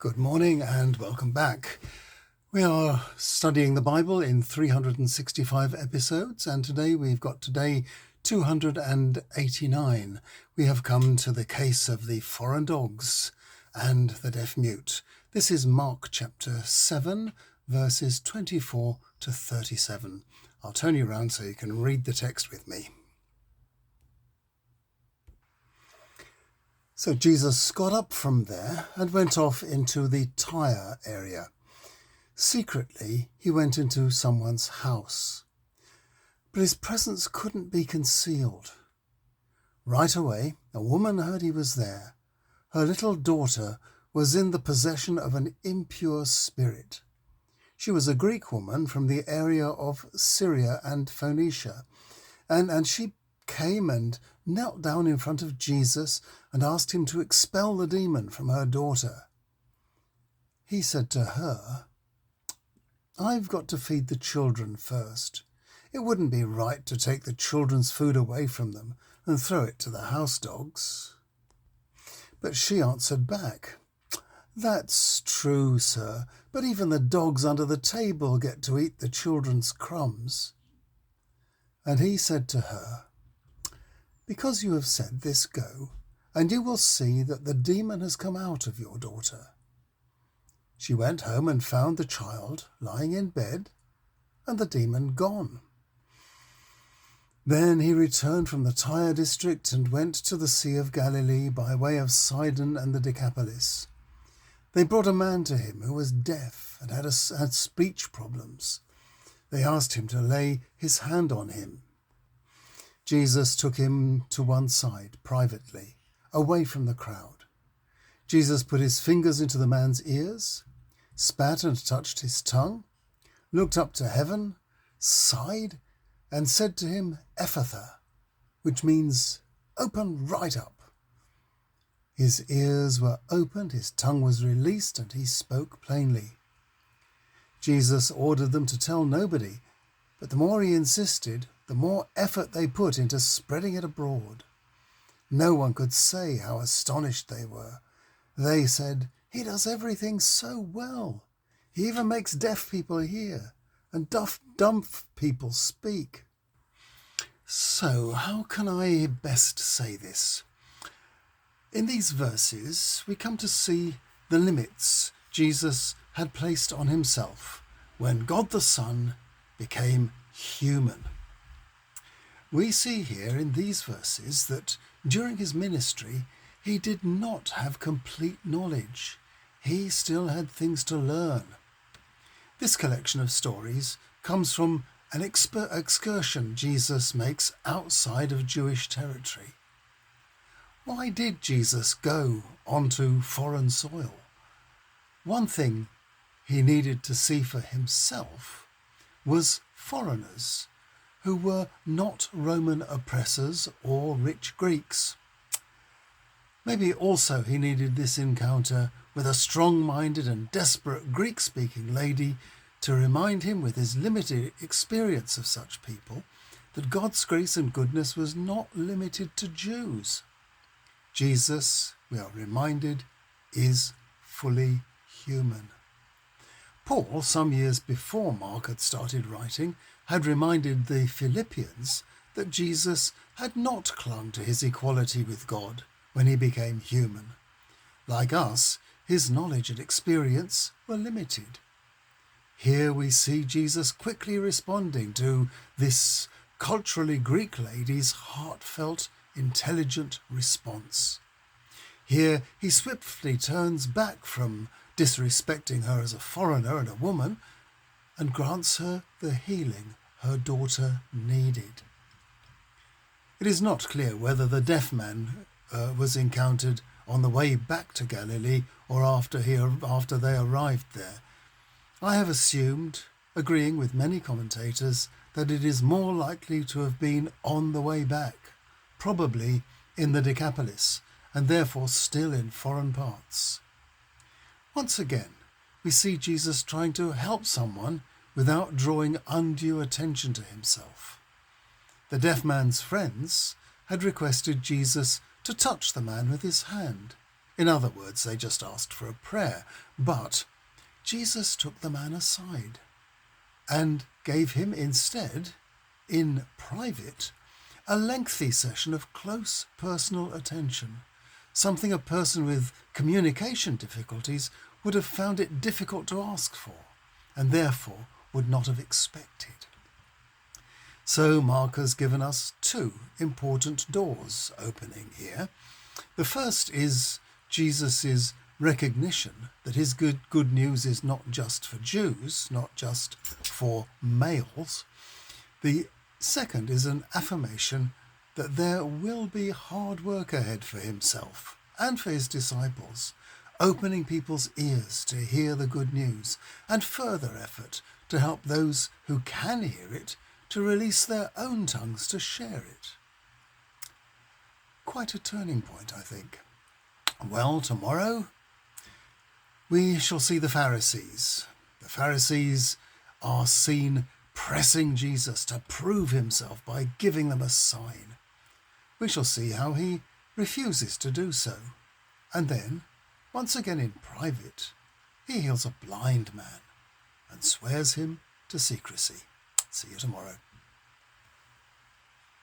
Good morning and welcome back. We are studying the Bible in 365 episodes, and today we've got 289. We have come to the case of the foreign dogs and the deaf mute. This is Mark chapter 7, verses 24 to 37. I'll turn you around so you can read the text with me. So Jesus got up from there and went off into the Tyre area. Secretly, he went into someone's house, but his presence couldn't be concealed. Right away, a woman heard he was there. Her little daughter was in the possession of an impure spirit. She was a Greek woman from the area of Syria and Phoenicia, and she came and knelt down in front of Jesus and asked him to expel the demon from her daughter. He said to her, "I've got to feed the children first. It wouldn't be right to take the children's food away from them and throw it to the house dogs." But she answered back, "That's true, sir, but even the dogs under the table get to eat the children's crumbs." And he said to her, "Because you have said this, go, and you will see that the demon has come out of your daughter." She went home and found the child lying in bed and the demon gone. Then he returned from the Tyre district and went to the Sea of Galilee by way of Sidon and the Decapolis. They brought a man to him who was deaf and had speech problems. They asked him to lay his hand on him. Jesus took him to one side privately, away from the crowd. Jesus put his fingers into the man's ears, spat and touched his tongue, looked up to heaven, sighed, and said to him, "Ephphatha," which means "open right up." His ears were opened, his tongue was released, and he spoke plainly. Jesus ordered them to tell nobody, but the more he insisted, the more effort they put into spreading it abroad. No one could say how astonished they were. They said, "He does everything so well. He even makes deaf people hear and dumb people speak." So how can I best say this? In these verses, we come to see the limits Jesus had placed on himself when God the Son became human. We see here in these verses that during his ministry, he did not have complete knowledge. He still had things to learn. This collection of stories comes from an excursion Jesus makes outside of Jewish territory. Why did Jesus go onto foreign soil? One thing he needed to see for himself was foreigners who were not Roman oppressors or rich Greeks. Maybe also he needed this encounter with a strong-minded and desperate Greek-speaking lady to remind him, with his limited experience of such people, that God's grace and goodness was not limited to Jews. Jesus, we are reminded, is fully human. Paul, some years before Mark had started writing, had reminded the Philippians that Jesus had not clung to his equality with God when he became human. Like us, his knowledge and experience were limited. Here we see Jesus quickly responding to this culturally Greek lady's heartfelt, intelligent response. Here he swiftly turns back from disrespecting her as a foreigner and a woman and grants her the healing her daughter needed. It is not clear whether the deaf man was encountered on the way back to Galilee or after they arrived there. I have assumed, agreeing with many commentators, that it is more likely to have been on the way back, probably in the Decapolis, and therefore still in foreign parts. Once again, we see Jesus trying to help someone without drawing undue attention to himself. The deaf man's friends had requested Jesus to touch the man with his hand, In other words, they just asked for a prayer. But Jesus took the man aside and gave him instead, in private, a lengthy session of close personal attention, something a person with communication difficulties would have found it difficult to ask for, and therefore would not have expected. So Mark has given us two important doors opening here. The first is Jesus' recognition that his good news is not just for Jews, not just for males. The second is an affirmation that there will be hard work ahead for himself and for his disciples, opening people's ears to hear the good news, and further effort to help those who can hear it to release their own tongues to share it. Quite a turning point, I think. Well, tomorrow we shall see the Pharisees. The Pharisees are seen pressing Jesus to prove himself by giving them a sign. We shall see how he refuses to do so. And then, once again in private, he heals a blind man and swears him to secrecy. See you tomorrow.